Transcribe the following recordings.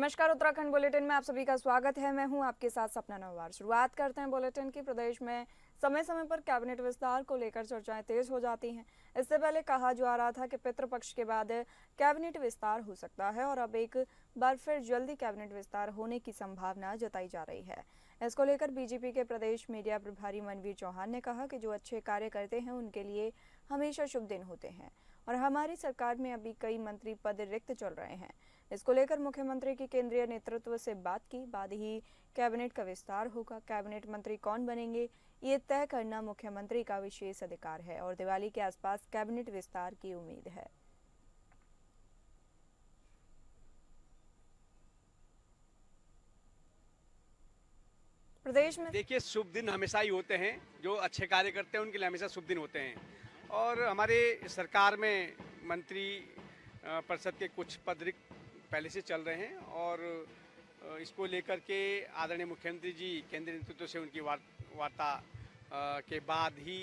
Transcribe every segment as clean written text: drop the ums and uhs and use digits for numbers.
नमस्कार, उत्तराखंड बुलेटिन में आप सभी का स्वागत है। मैं हूं आपके साथ सपना नवार। शुरुआत करते हैं बुलेटिन की। प्रदेश में समय समय पर कैबिनेट विस्तार को लेकर चर्चाएं तेज हो जाती हैं। इससे पहले कहा जा रहा था कि पितृपक्ष के बाद कैबिनेट विस्तार हो सकता है और अब एक बार फिर जल्दी कैबिनेट विस्तार होने की संभावना जताई जा रही है। इसको लेकर बीजेपी के प्रदेश मीडिया प्रभारी मनवीर चौहान ने कहा कि जो अच्छे कार्य करते हैं उनके लिए हमेशा शुभ दिन होते हैं और हमारी सरकार में अभी कई मंत्री पद रिक्त चल रहे हैं। इसको लेकर मुख्यमंत्री की केंद्रीय नेतृत्व से बात की, बाद ही कैबिनेट का विस्तार होगा। कैबिनेट मंत्री कौन बनेंगे ये तय करना मुख्यमंत्री का विशेष अधिकार है और दिवाली के आसपास कैबिनेट विस्तार की उम्मीद है। प्रदेश में देखिए, शुभ दिन हमेशा ही होते हैं। जो अच्छे कार्य करते हैं उनके लिए हमेशा शुभ दिन होते हैं। और हमारे सरकार में मंत्री परिषद के कुछ पद रिक्त पहले से चल रहे हैं और इसको लेकर के आदरणीय मुख्यमंत्री जी केंद्रीय नेतृत्व से उनकी वार्ता के बाद ही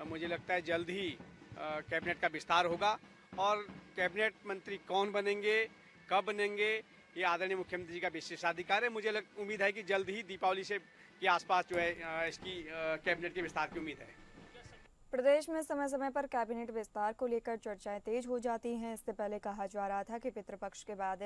मुझे लगता है जल्द ही कैबिनेट का विस्तार होगा। और कैबिनेट मंत्री कौन बनेंगे, कब बनेंगे, ये आदरणीय मुख्यमंत्री जी का विशेषाधिकार है। मुझे उम्मीद है कि जल्द ही दीपावली से के आसपास जो है इसकी कैबिनेट के विस्तार की उम्मीद है। प्रदेश में समय समय पर कैबिनेट विस्तार को लेकर चर्चाएं तेज हो जाती हैं। इससे पहले कहा जा रहा था कि पितृपक्ष के बाद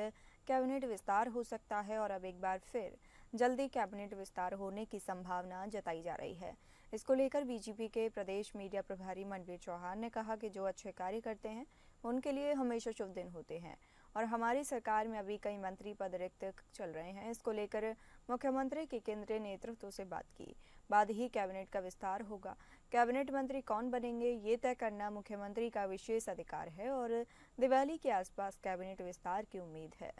कैबिनेट विस्तार हो सकता है और अब एक बार फिर जल्दी कैबिनेट विस्तार होने की संभावना जताई जा रही है। इसको लेकर बीजेपी के प्रदेश मीडिया प्रभारी मनवीर चौहान ने कहा कि जो अच्छे कार्य करते हैं उनके लिए हमेशा शुभ दिन होते हैं और हमारी सरकार में अभी कई मंत्री पद रिक्त चल रहे हैं। इसको लेकर मुख्यमंत्री के केंद्रीय नेतृत्व से बात की, बाद ही कैबिनेट का विस्तार होगा। कैबिनेट मंत्री कौन बनेंगे ये तय करना मुख्यमंत्री का विशेष अधिकार है और दिवाली के आसपास कैबिनेट विस्तार की उम्मीद है।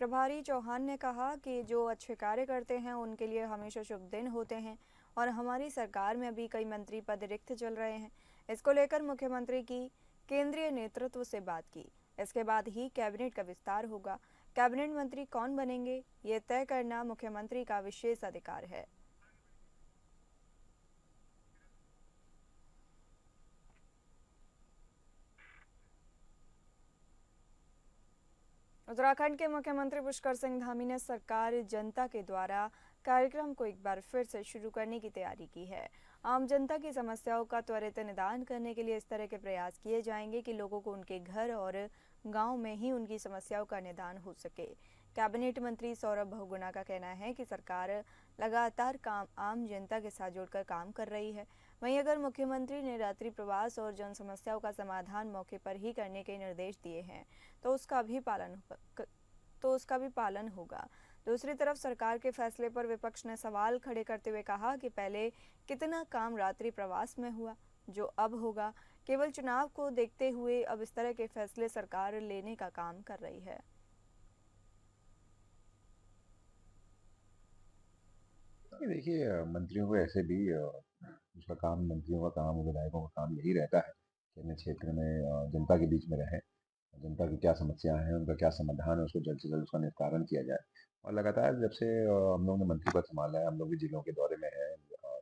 प्रभारी चौहान ने कहा कि जो अच्छे कार्य करते हैं उनके लिए हमेशा शुभ दिन होते हैं और हमारी सरकार में अभी कई मंत्री पद रिक्त चल रहे हैं। इसको लेकर मुख्यमंत्री की केंद्रीय नेतृत्व से बात की। इसके बाद ही कैबिनेट का विस्तार होगा। कैबिनेट मंत्री कौन बनेंगे ये तय करना मुख्यमंत्री का विशेष अधिकार है। उत्तराखंड के मुख्यमंत्री पुष्कर सिंह धामी ने सरकार जनता के द्वारा कार्यक्रम को एक बार फिर से शुरू करने की तैयारी की है। आम जनता की समस्याओं का त्वरित निदान करने के लिए इस तरह के प्रयास किए जाएंगे कि लोगों को उनके घर और गांव में ही उनकी समस्याओं का निदान हो सके। कैबिनेट मंत्री सौरभ बहुगुणा का कहना है कि सरकार लगातार आम जनता के साथ जुड़कर काम कर रही है। वहीं अगर मुख्यमंत्री ने रात्रि प्रवास और जन समस्याओं का समाधान मौके पर ही करने के निर्देश दिए हैं तो उसका भी पालन होगा। दूसरी तरफ सरकार के फैसले पर विपक्ष ने सवाल खड़े करते हुए कहा कि पहले कितना काम रात्रि प्रवास में हुआ जो अब होगा। केवल चुनाव को देखते हुए अब इस तरह के फैसले सरकार लेने का काम कर रही है। देखिए मंत्रियों को ऐसे भी उसका काम मंत्रियों का काम विधायकों का काम यही रहता है कि अपने क्षेत्र में जनता के बीच में रहें। जनता की क्या समस्याएं हैं, उनका क्या समाधान है, उसको जल्द से जल्द उसका निस्तारण किया जाए। और लगातार जब से हम लोग ने मंत्री पद संभाला है, हम लोग भी जिलों के दौरे में है,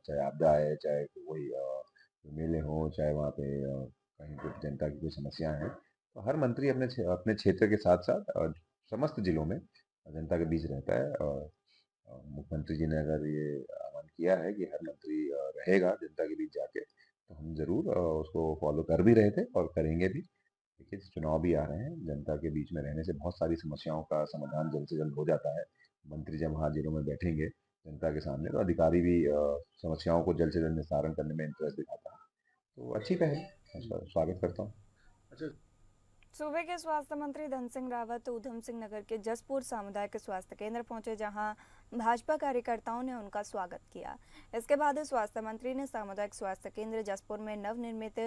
चाहे आपदा आए, चाहे कोई मेले हो, चाहे वहाँ पे कहीं कुछ जनता की कोई समस्याएं हैं, तो हर मंत्री अपने क्षेत्र के साथ साथ समस्त जिलों में जनता के बीच रहता है। और मुख्यमंत्री जी ने अगर ये आह्वान किया है कि हर मंत्री रहेगा जनता के बीच जाके, तो हम जरूर उसको फॉलो कर भी रहे थे और करेंगे भी। देखिए चुनाव भी आ रहे हैं, जनता के बीच में रहने से बहुत सारी समस्याओं का समाधान जल्द से जल्द हो जाता है। मंत्री जब वहाँ जिलों में बैठेंगे जनता के सामने, तो अधिकारी भी समस्याओं को जल्द से जल्द निस्तारण करने में इंटरेस्ट दिखाता है। तो अच्छी पहल, मैं उसका स्वागत करता हूँ। अच्छा, सूबे के स्वास्थ्य मंत्री धन सिंह रावत ऊधम सिंह नगर के जसपुर सामुदायिक स्वास्थ्य केंद्र पहुंचे, जहां भाजपा कार्यकर्ताओं ने उनका स्वागत किया। इसके बाद स्वास्थ्य मंत्री ने सामुदायिक स्वास्थ्य केंद्र जसपुर में नवनिर्मित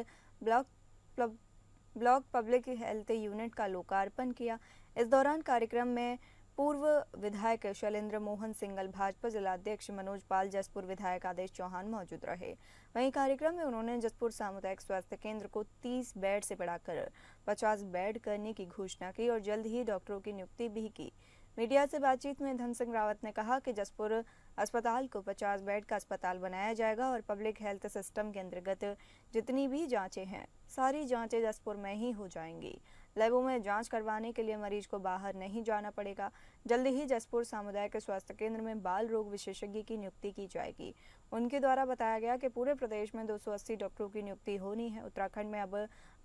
ब्लॉक पब्लिक हेल्थ यूनिट का लोकार्पण किया। इस दौरान कार्यक्रम में पूर्व विधायक शैलेंद्र मोहन सिंगल, भाजपा जिलाध्यक्ष मनोज पाल, जसपुर विधायक आदेश चौहान मौजूद रहे। वहीं कार्यक्रम में उन्होंने जसपुर सामुदायिक स्वास्थ्य केंद्र को 30 बेड से बढ़ाकर 50 बेड करने की घोषणा की और जल्द ही डॉक्टरों की नियुक्ति भी की। मीडिया से बातचीत में धन सिंह रावत ने कहा कि जसपुर अस्पताल को 50 बेड का अस्पताल बनाया जाएगा और पब्लिक हेल्थ सिस्टम के अंतर्गत जितनी भी जांचें हैं सारी जांचें जसपुर में ही हो जाएंगी। लैबों में जांच करवाने के लिए मरीज को बाहर नहीं जाना पड़ेगा। जल्द ही जसपुर सामुदायिक स्वास्थ्य केंद्र में बाल रोग विशेषज्ञ की नियुक्ति की जाएगी। उनके द्वारा बताया गया कि पूरे प्रदेश में 280 डॉक्टरों की नियुक्ति होनी है। उत्तराखंड में अब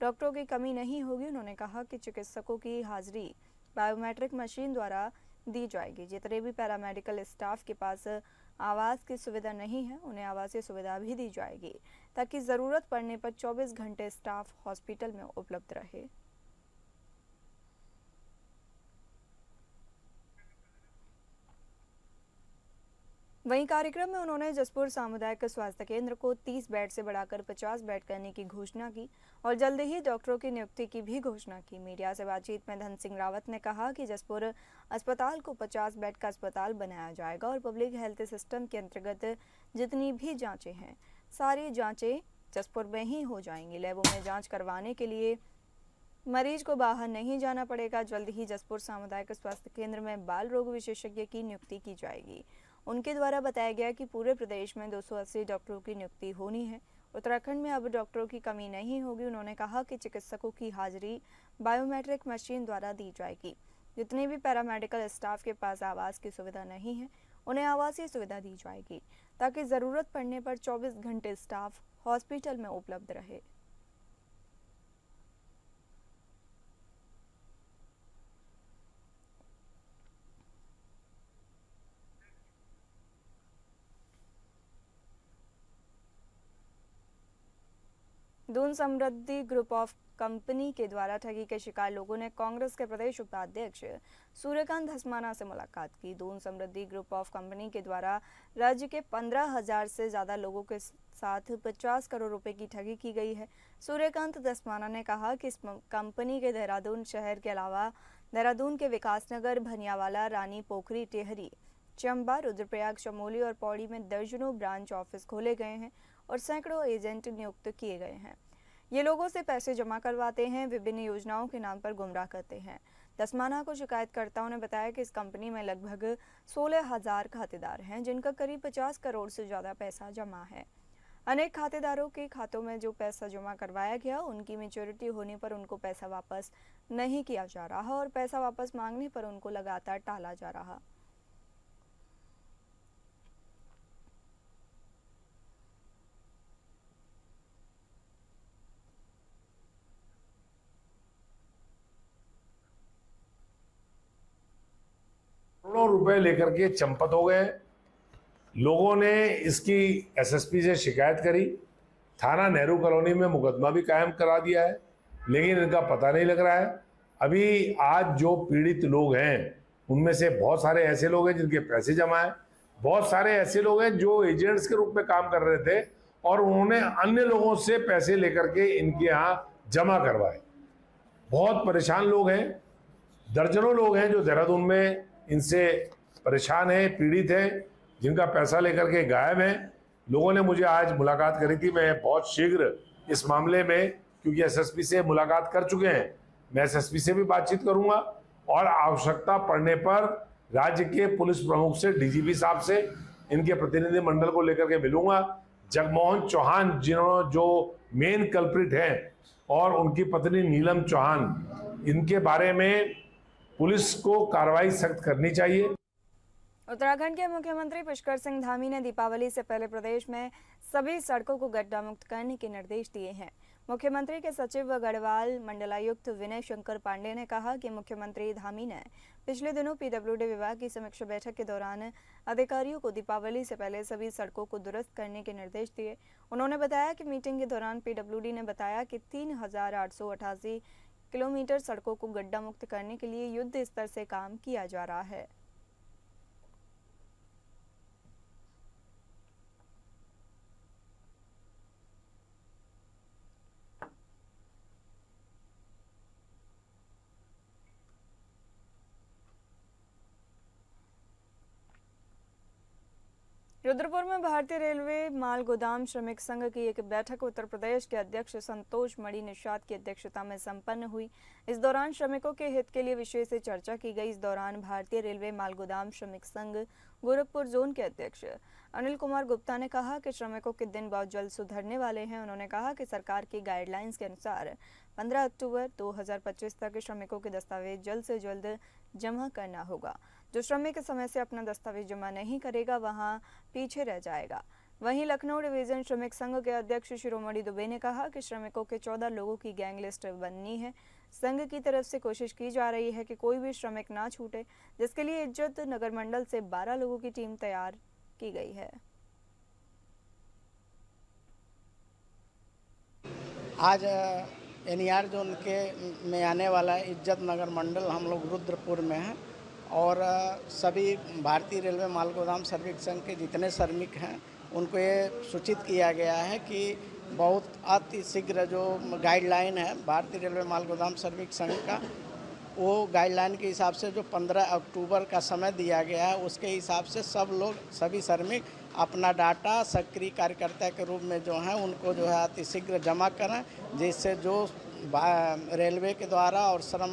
डॉक्टरों की कमी नहीं होगी। उन्होंने कहा कि चिकित्सकों की हाजिरी बायोमेट्रिक मशीन द्वारा दी जाएगी। जितने भी पैरामेडिकल स्टाफ के पास आवास की सुविधा नहीं है उन्हें आवासीय सुविधा भी दी जाएगी ताकि जरूरत पड़ने पर 24 घंटे स्टाफ हॉस्पिटल में उपलब्ध रहे। वहीं कार्यक्रम में उन्होंने जसपुर सामुदायिक स्वास्थ्य केंद्र को 30 बेड से बढ़ाकर 50 बेड करने की घोषणा की और जल्द ही डॉक्टरों की नियुक्ति की भी घोषणा की। मीडिया से बातचीत में धन सिंह रावत ने कहा कि जसपुर अस्पताल को 50 बेड का अस्पताल बनाया जाएगा और पब्लिक हेल्थ सिस्टम के अंतर्गत जितनी भी जांचें हैं सारी जांचें जसपुर में ही हो जाएंगी। लैबों में जाँच करवाने के लिए मरीज को बाहर नहीं जाना पड़ेगा। जल्द ही जसपुर सामुदायिक स्वास्थ्य केंद्र में बाल रोग विशेषज्ञ की नियुक्ति की जाएगी। उनके द्वारा बताया गया कि पूरे प्रदेश में 280 डॉक्टरों की नियुक्ति होनी है। उत्तराखंड में अब डॉक्टरों की कमी नहीं होगी। उन्होंने कहा कि चिकित्सकों की हाजिरी बायोमेट्रिक मशीन द्वारा दी जाएगी। जितने भी पैरामेडिकल स्टाफ के पास आवास की सुविधा नहीं है उन्हें आवासीय सुविधा दी जाएगी ताकि ज़रूरत पड़ने पर 24 घंटे स्टाफ हॉस्पिटल में उपलब्ध रहे। दून समृद्धि ग्रुप ऑफ कंपनी के द्वारा ठगी के शिकार लोगों ने कांग्रेस के प्रदेश उपाध्यक्ष सूर्यकांत धस्माना से मुलाकात की। दून समृद्धि ग्रुप ऑफ कंपनी के द्वारा राज्य के 15,000 से ज्यादा लोगों के साथ 50 करोड़ रुपए की ठगी की गई है। सूर्यकांत धस्माना ने कहा कि इस कंपनी के देहरादून शहर के अलावा देहरादून के विकासनगर, भनियावाला, रानी पोखरी, टेहरी, चंबा, रुद्रप्रयाग, चमोली और पौड़ी में दर्जनों ब्रांच ऑफिस खोले गए हैं और सैकड़ों एजेंट नियुक्त किए गए हैं। ये लोगों से पैसे जमा करवाते हैं, विभिन्न योजनाओं के नाम पर गुमराह करते हैं। धस्माना को शिकायतकर्ताओं ने बताया कि इस कंपनी में लगभग 16,000 खातेदार हैं जिनका करीब 50 करोड़ से ज्यादा पैसा जमा है। अनेक खातेदारों के खातों में जो पैसा जमा करवाया गया उनकी मैच्योरिटी होने पर उनको पैसा वापस नहीं किया जा रहा और पैसा वापस मांगने पर उनको लगातार टाला जा रहा। करोड़ों रुपए लेकर के चंपत हो गए। लोगों ने इसकी एसएसपी से शिकायत करी, थाना नेहरू कॉलोनी में मुकदमा भी कायम करा दिया है, लेकिन इनका पता नहीं लग रहा है। अभी आज जो पीड़ित लोग हैं उनमें से बहुत सारे ऐसे लोग हैं जिनके पैसे जमा है, बहुत सारे ऐसे लोग हैं जो एजेंट्स के रूप में काम कर रहे थे और उन्होंने अन्य लोगों से पैसे लेकर के इनके यहाँ जमा करवाए। बहुत परेशान लोग हैं, दर्जनों लोग हैं जो देहरादून में इनसे परेशान हैं, पीड़ित हैं, जिनका पैसा लेकर के गायब हैं। लोगों ने मुझे आज मुलाकात करी थी। मैं बहुत शीघ्र इस मामले में, क्योंकि एसएसपी से मुलाकात कर चुके हैं, मैं एसएसपी से भी बातचीत करूंगा और आवश्यकता पड़ने पर राज्य के पुलिस प्रमुख से, डीजीपी साहब से, इनके प्रतिनिधि मंडल को लेकर के मिलूंगा। जगमोहन चौहान जिन्होंने जो मेन कल्प्रिट हैं और उनकी पत्नी नीलम चौहान, इनके बारे में पुलिस को कार्रवाई सख्त करनी चाहिए। उत्तराखंड के मुख्यमंत्री पुष्कर सिंह धामी ने दीपावली से पहले प्रदेश में सभी सड़कों को गड्ढा मुक्त करने के निर्देश दिए हैं। मुख्यमंत्री के सचिव गढ़वाल मंडलायुक्त विनय शंकर पांडे ने कहा कि मुख्यमंत्री धामी ने पिछले दिनों पीडब्ल्यूडी विभाग की समीक्षा बैठक के दौरान अधिकारियों को दीपावली से पहले सभी सड़कों को दुरुस्त करने के निर्देश दिए। उन्होंने बताया कि मीटिंग के दौरान पीडब्ल्यूडी ने बताया कि 3,888 किलोमीटर सड़कों को गड्ढा मुक्त करने के लिए युद्ध स्तर से काम किया जा रहा है। रुद्रपुर में भारतीय रेलवे माल गोदाम श्रमिक संघ की एक बैठक उत्तर प्रदेश के अध्यक्ष संतोष मणि निषाद की अध्यक्षता में संपन्न हुई। इस दौरान श्रमिकों के हित के लिए विषय से चर्चा की गई। इस दौरान भारतीय रेलवे माल गोदाम श्रमिक संघ गोरखपुर जोन के अध्यक्ष अनिल कुमार गुप्ता ने कहा कि श्रमिकों के दिन बहुत जल्द सुधरने वाले हैं। उन्होंने कहा कि सरकार की गाइडलाइंस के अनुसार 15 अक्टूबर 2025 तक श्रमिकों के दस्तावेज जल्द से जल्द जमा करना होगा। जो श्रमिक समय से अपना दस्तावेज जमा नहीं करेगा वहां पीछे रह जाएगा। वहीं लखनऊ डिवीजन श्रमिक संघ के अध्यक्ष शिरोमणि दुबे ने कहा कि श्रमिकों के 14 लोगों की गैंग लिस्ट बननी है। संघ की तरफ से कोशिश की जा रही है कि कोई भी श्रमिक ना छूटे, जिसके लिए इज्जत नगर मंडल से 12 लोगों की टीम तैयार की गई है। आज एनईआर जोन के में आने वाला इज्जत नगर मंडल हम लोग रुद्रपुर में हैं और सभी भारतीय रेलवे माल गोदाम श्रमिक संघ के जितने श्रमिक हैं उनको ये सूचित किया गया है कि बहुत अति शीघ्र जो गाइडलाइन है भारतीय रेलवे माल गोदाम श्रमिक संघ का, वो गाइडलाइन के हिसाब से जो 15 अक्टूबर का समय दिया गया है उसके हिसाब से सभी श्रमिक अपना डाटा सक्रिय कार्यकर्ता के रूप में जो है उनको जो है अति शीघ्र जमा करें, जिससे जो रेलवे के द्वारा और श्रम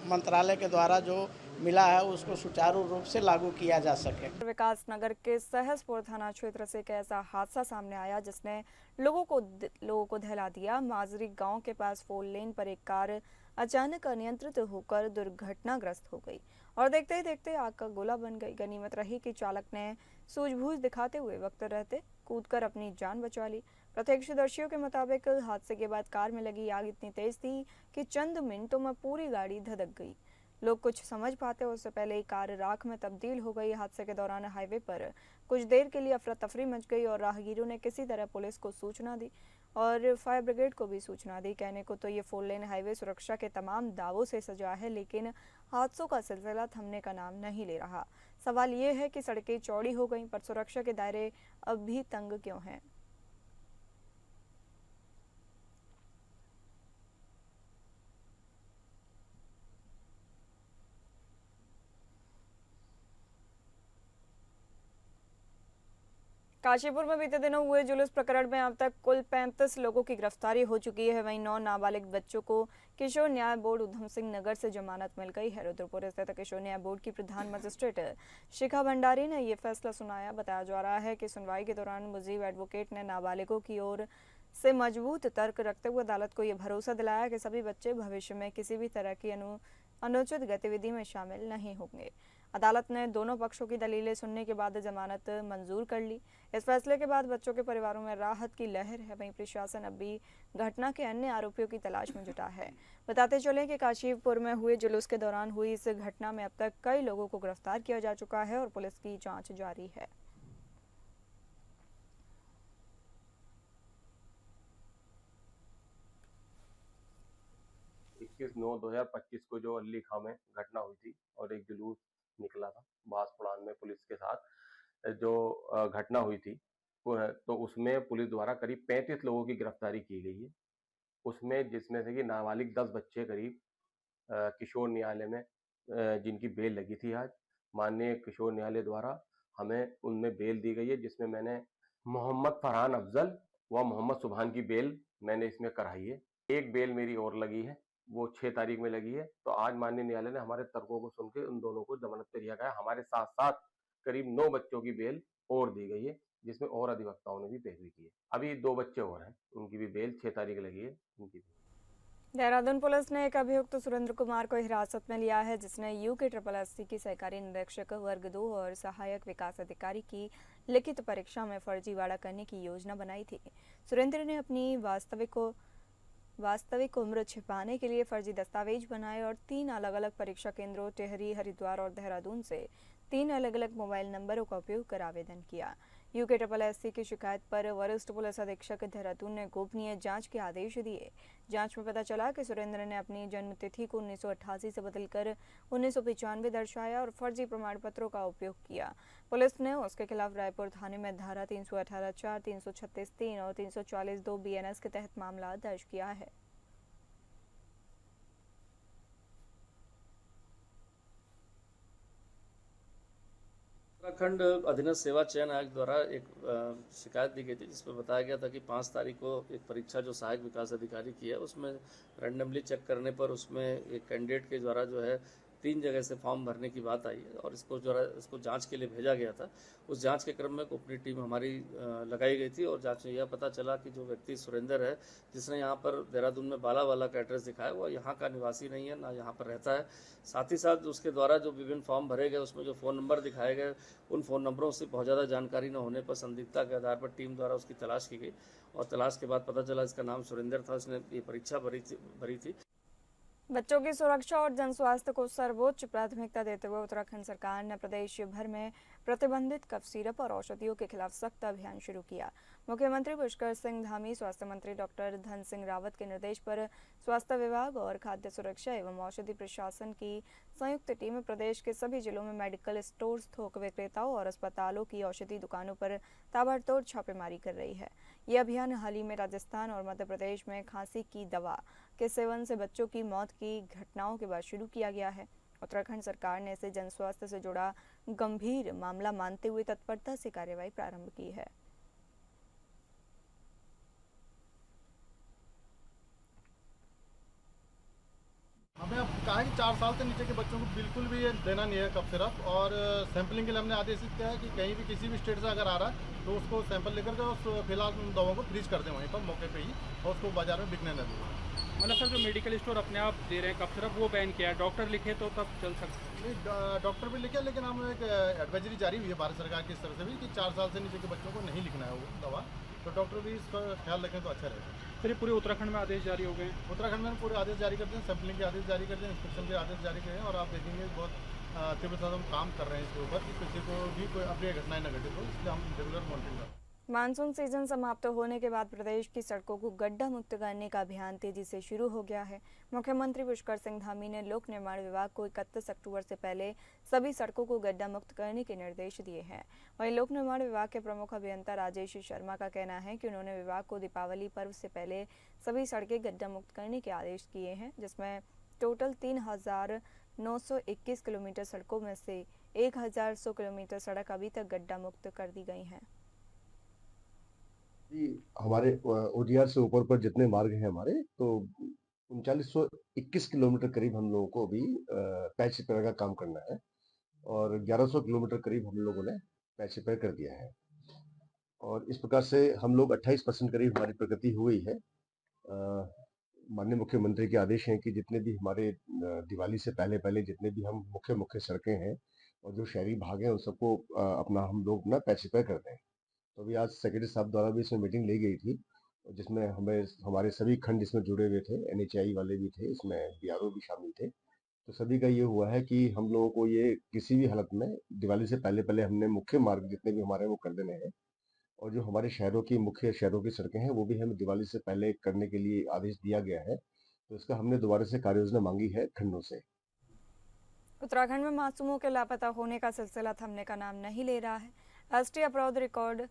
मंत्रालय के द्वारा जो मिला है उसको सुचारू रूप से लागू किया जा सके। विकास नगर के सहसपुर थाना क्षेत्र से एक ऐसा हादसा सामने आया जिसने लोगों को दहला दिया। माजरी गांव के पास 4 लेन पर एक कार अचानक अनियंत्रित होकर दुर्घटनाग्रस्त हो गई और देखते ही देखते आग का गोला बन गई। गनीमत रही कि चालक ने सूझबूझ दिखाते हुए वक्त रहते कूदकर अपनी जान बचा ली। प्रत्यक्षदर्शियों के मुताबिक हादसे के बाद कार में लगी आग इतनी तेज थी कि चंद मिनटों में पूरी गाड़ी धधक गई। लोग कुछ समझ पाते उससे पहले ही कार राख में तब्दील हो गई। हादसे के दौरान हाईवे पर कुछ देर के लिए अफरा तफरी मच गई और राहगीरों ने किसी तरह पुलिस को सूचना दी और फायर ब्रिगेड को भी सूचना दी। कहने को तो ये 4 लेन हाईवे सुरक्षा के तमाम दावों से सजा है, लेकिन हादसों का सिलसिला थमने का नाम नहीं ले रहा। सवाल ये है कि सड़कें चौड़ी हो गई पर सुरक्षा के दायरे अब भी तंग क्यों हैं। काशीपुर में बीते दिनों हुए जुलूस प्रकरण में अब तक कुल 35 लोगों की गिरफ्तारी हो चुकी है। वहीं 9 नाबालिग बच्चों को किशोर न्याय बोर्ड उधम सिंह नगर से जमानत मिल गई है। रुद्रपुर स्थित किशोर न्याय बोर्ड की प्रधान मजिस्ट्रेट शिखा भंडारी ने ये फैसला सुनाया। बताया जा रहा है कि सुनवाई के दौरान मुजीब एडवोकेट ने नाबालिगों की ओर से मजबूत तर्क रखते हुए अदालत को यह भरोसा दिलाया कि सभी बच्चे भविष्य में किसी भी तरह की अनुचित गतिविधि में शामिल नहीं होंगे। अदालत ने दोनों पक्षों की दलीलें सुनने के बाद जमानत मंजूर कर ली। इस फैसले के बाद बच्चों के परिवारों में राहत की लहर है। वहीं प्रशासन अब भी घटना के अन्य आरोपियों की तलाश में जुटा है। बताते चलें कि काशीपुर में हुए जुलूस के दौरान हुई इस घटना में अब तक कई लोगों को गिरफ्तार किया जा चुका है और पुलिस की जांच जारी है। 21/9/2025 को जो अली खां में घटना हुई थी और एक जुलूस निकला था बांसपुड़ान में पुलिस के साथ जो घटना हुई थी तो उसमें पुलिस द्वारा करीब 35 लोगों की गिरफ्तारी की गई है। उसमें जिसमें से कि नाबालिग 10 बच्चे करीब किशोर न्यायालय में जिनकी बेल लगी थी आज माननीय किशोर न्यायालय द्वारा हमें उनमें बेल दी गई है, जिसमें मैंने मोहम्मद फरहान अफजल व मोहम्मद सुभान की बेल मैंने इसमें कराई है। एक बेल मेरी और लगी है, वो 6 तारीख में लगी है। तो आज माननीय न्यायालय ने हमारे तर्कों को सुन के उन दोनों को जमानत पे दिया गया। हमारे साथ साथ करीब 9 बच्चों की बेल और दी गई है, जिसमें और अधिवक्ताओं ने भी पैरवी की है। अभी 2 बच्चे और हैं, उनकी भी बेल 6 तारीख लगी है उनकी भी। देहरादून पुलिस ने एक अभियुक्त सुरेंद्र कुमार को हिरासत में लिया है, जिसने UKSSC की सहकारी निरीक्षक वर्ग 2 और सहायक विकास अधिकारी की लिखित परीक्षा में फर्जीवाड़ा करने की योजना बनाई थी। सुरेंद्र ने अपनी वास्तविक उम्र छिपाने के लिए फर्जी दस्तावेज बनाए और 3 अलग अलग परीक्षा केंद्रों टिहरी, हरिद्वार और देहरादून से 3 अलग अलग मोबाइल नंबरों का उपयोग कर आवेदन किया। UKSSC की शिकायत पर वरिष्ठ पुलिस अधीक्षक देहरादून ने गोपनीय जांच के आदेश दिए। जांच में पता चला कि सुरेंद्र ने अपनी जन्म तिथि को 1988 से बदलकर 1995 दर्शाया और फर्जी प्रमाण पत्रों का उपयोग किया। पुलिस ने उसके खिलाफ रायपुर थाने में धारा 318(4), 336(3) और 340(2) BNS के तहत मामला दर्ज किया है। उत्तराखंड अधीनस्थ सेवा चयन आयोग द्वारा एक शिकायत दी गई थी, जिसमें बताया गया था कि 5 तारीख को एक परीक्षा जो सहायक विकास अधिकारी की है उसमें रैंडमली चेक करने पर उसमें एक कैंडिडेट के द्वारा जो है 3 जगह से फॉर्म भरने की बात आई है और इसको जांच के लिए भेजा गया था। उस जांच के क्रम में अपनी टीम हमारी लगाई गई थी और जांच में यह पता चला कि जो व्यक्ति सुरेंद्र है, जिसने यहाँ पर देहरादून में बालावाला का एड्रेस दिखाया, वो यहाँ का निवासी नहीं है, ना यहाँ पर रहता है। साथ ही साथ उसके द्वारा जो विभिन्न फॉर्म भरे गए उसमें जो फ़ोन नंबर दिखाए गए, उन फ़ोन नंबरों से बहुत ज़्यादा जानकारी न होने पर संदिग्धता के आधार पर टीम द्वारा उसकी तलाश की गई और तलाश के बाद पता चला इसका नाम सुरेंद्र था, इसने ये परीक्षा भरी थी। बच्चों की सुरक्षा और जन स्वास्थ्य को सर्वोच्च प्राथमिकता देते हुए उत्तराखंड सरकार ने प्रदेश भर में प्रतिबंधित कफ सिरप और औषधियों के खिलाफ सख्त अभियान शुरू किया। मुख्यमंत्री पुष्कर सिंह धामी, स्वास्थ्य मंत्री डॉक्टर धन सिंह रावत के निर्देश पर स्वास्थ्य विभाग और खाद्य सुरक्षा एवं औषधि प्रशासन की संयुक्त टीम प्रदेश के सभी जिलों में मेडिकल स्टोर्स, थोक विक्रेताओं और अस्पतालों की औषधि दुकानों पर ताबड़तोड़ छापेमारी कर रही है। ये अभियान हाल ही में राजस्थान और मध्य प्रदेश में खांसी की दवा के सेवन से बच्चों की मौत की घटनाओं के बाद शुरू किया गया है। उत्तराखंड सरकार ने इसे जन स्वास्थ्य से जुड़ा गंभीर मामला मानते हुए तत्परता से कार्यवाही प्रारंभ की है। हमें अब कहा है कि 4 साल से नीचे के बच्चों को बिल्कुल भी ये देना नहीं है कफ सिरप, और सैंपलिंग के लिए हमने आदेशित किया है कि कहीं भी किसी भी स्टेट से अगर आ रहा है तो उसको सैंपल लेकर के उस फिलहाल उन दवाओं को फ्रीज कर दें वहीं पर मौके पे ही, और उसको बाजार में बिकने न दें। मतलब सर, जो मेडिकल स्टोर अपने आप दे रहे हैं कफ सिरप, वो बैन किया है, डॉक्टर लिखे तो तब चल सकता है? नहीं, डॉक्टर भी लिखे, लेकिन हम एक एडवाइजरी जारी हुई है भारत सरकार की तरफ से भी कि 4 साल से नीचे के बच्चों को नहीं लिखना है वो दवा, तो डॉक्टर भी इसका ख्याल रखें तो अच्छा रहेगा। सर, ये पूरे उत्तराखंड में आदेश जारी हो गए हैं? उत्तराखंड में पूरे आदेश जारी करते हैं, सैंपलिंग के आदेश जारी करते हैं, इंस्पेक्शन के आदेश जारी करें, और आप देखेंगे बहुत तीव्रता से हम काम कर रहे हैं इसके ऊपर कि किसी को भी कोई अप्रिय घटनाएं न घटित हो, इसलिए हम रेगुलर मॉनिटरिंग कर रहे हैं। मानसून सीजन समाप्त होने के बाद प्रदेश की सड़कों को गड्ढा मुक्त करने का अभियान तेजी से शुरू हो गया है। मुख्यमंत्री पुष्कर सिंह धामी ने लोक निर्माण विभाग को 31 अक्टूबर से पहले सभी सड़कों को गड्ढा मुक्त करने के निर्देश दिए हैं। वहीं लोक निर्माण विभाग के प्रमुख अभियंता राजेश शर्मा का कहना है कि उन्होंने विभाग को दीपावली पर्व से पहले सभी सड़कें गड्ढा मुक्त करने के आदेश किए हैं, जिसमें टोटल 3,921 किलोमीटर सड़कों में से 1,100 किलोमीटर सड़क अभी तक गड्ढा मुक्त कर दी गई हैं। हमारे ओडीआर से ऊपर पर जितने मार्ग हैं हमारे, तो 3921 किलोमीटर करीब हम लोगों को अभी पैच रिपेयर का काम करना है, और 1100 किलोमीटर करीब हम लोगों ने पैच रिपेयर कर दिया है, और इस प्रकार से हम लोग 28% करीब हमारी प्रगति हुई है। माननीय मुख्यमंत्री के आदेश हैं कि जितने भी हमारे दिवाली से पहले जितने भी हम मुख्य सड़कें हैं और जो शहरी भाग हैं उन सबको अपना हम लोग अपना पैच रिपेयर करते हैं। तो अभी आज सेक्रेटरी साहब द्वारा भी इसमें मीटिंग ली गई थी, जिसमें हमारे सभी खंड इसमें जुड़े हुए थे, NHAI वाले भी थे, इसमें BRO भी शामिल थे। तो सभी का ये हुआ है कि हम लोगों को ये किसी भी हालत में दिवाली से पहले हमने मुख्य मार्ग जितने भी हमारे वो कर देने हैं, और जो हमारे मुख्य शहरों की सड़कें हैं वो भी हमें दिवाली से पहले करने के लिए आदेश दिया गया है। तो इसका हमने दोबारा से कार्य योजना मांगी है खंडों से। उत्तराखंड में मासूमों के लापता होने का सिलसिला थमने का नाम नहीं ले रहा है। राष्ट्रीय अपराध रिकॉर्ड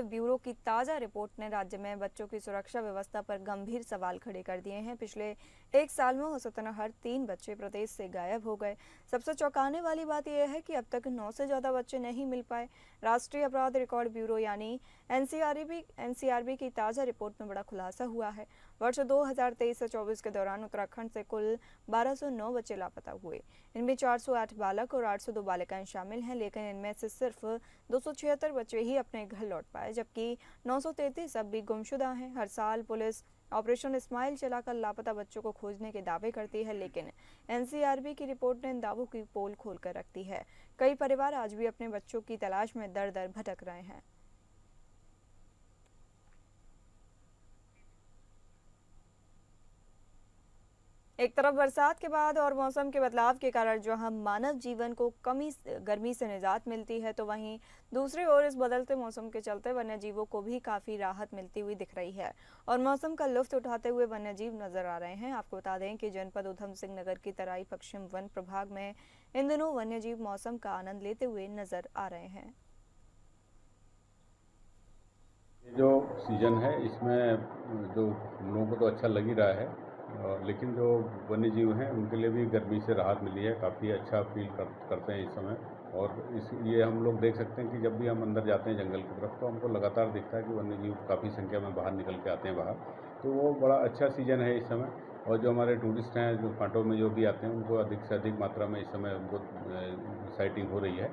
ब्यूरो की ताज़ा रिपोर्ट ने राज्य में बच्चों की सुरक्षा व्यवस्था पर गंभीर सवाल खड़े कर दिए हैं। पिछले 1 साल में औसतन हर 3 बच्चे प्रदेश से गायब हो गए। सबसे चौंकाने वाली बात यह है कि अब तक 9 से ज़्यादा बच्चे नहीं मिल पाए। राष्ट्रीय अपराध रिकॉर्ड ब्यूरो यानी NCRB की ताज़ा रिपोर्ट में बड़ा खुलासा हुआ है। वर्ष 2023 से 24 के दौरान उत्तराखंड से कुल 1209 बच्चे लापता हुए। इनमें 408 बालक और 802 बालिकाएं शामिल हैं, लेकिन इनमें से सिर्फ 276 बच्चे ही अपने घर लौट पाए, जबकि 933 अब भी गुमशुदा हैं। हर साल पुलिस ऑपरेशन स्माइल चलाकर लापता बच्चों को खोजने के दावे करती है, लेकिन NCRB की रिपोर्ट ने इन दावों की पोल खोलकर रखती है। कई परिवार आज भी अपने बच्चों की तलाश में दर-दर भटक रहे हैं। एक तरफ बरसात के बाद और मौसम के बदलाव के कारण जहां मानव जीवन को गर्मी से निजात मिलती है, तो वहीं दूसरी ओर इस बदलते मौसम के चलते वन्य जीवों को भी काफ़ी राहत मिलती हुई दिख रही है और मौसम का लुत्फ उठाते हुए वन्य जीव नजर आ रहे हैं। आपको बता दें कि जनपद ऊधम सिंह नगर की तराई पश्चिम वन प्रभाग में इन दिनों वन्य जीव मौसम का आनंद लेते हुए नजर आ रहे हैं। जो सीजन है इसमें जो हम लोगों को तो अच्छा लग ही रहा है, लेकिन जो वन्य जीव हैं उनके लिए भी गर्मी से राहत मिली है, काफ़ी अच्छा फील करते हैं इस समय। और ये हम लोग देख सकते हैं कि जब भी हम अंदर जाते हैं जंगल की तरफ तो हमको लगातार दिखता है कि वन्य जीव काफ़ी संख्या में बाहर निकल के आते हैं बाहर। तो वो बड़ा अच्छा सीजन है इस समय, और जो हमारे टूरिस्ट हैं जो कांटों में जो भी आते हैं उनको अधिक से अधिक मात्रा में इस समय उनको साइटिंग हो रही है।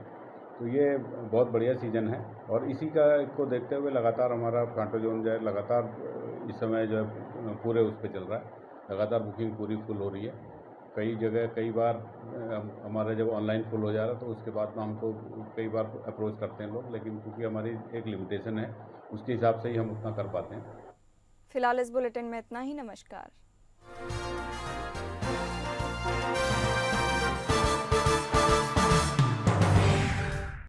तो ये बहुत बढ़िया सीजन है, और इसी को देखते हुए लगातार हमारा कांटो जोन जो है लगातार इस समय जो है पूरे उस पर चल रहा है, लगातार बुकिंग पूरी फुल हो रही है। कई जगह कई बार हमारा जब ऑनलाइन फुल हो जा रहा है तो उसके बाद में हमको कई बार अप्रोच करते हैं लोग, लेकिन क्योंकि हमारी एक लिमिटेशन है उसके हिसाब से ही हम उतना कर पाते हैं। फिलहाल इस बुलेटिन में इतना ही। नमस्कार।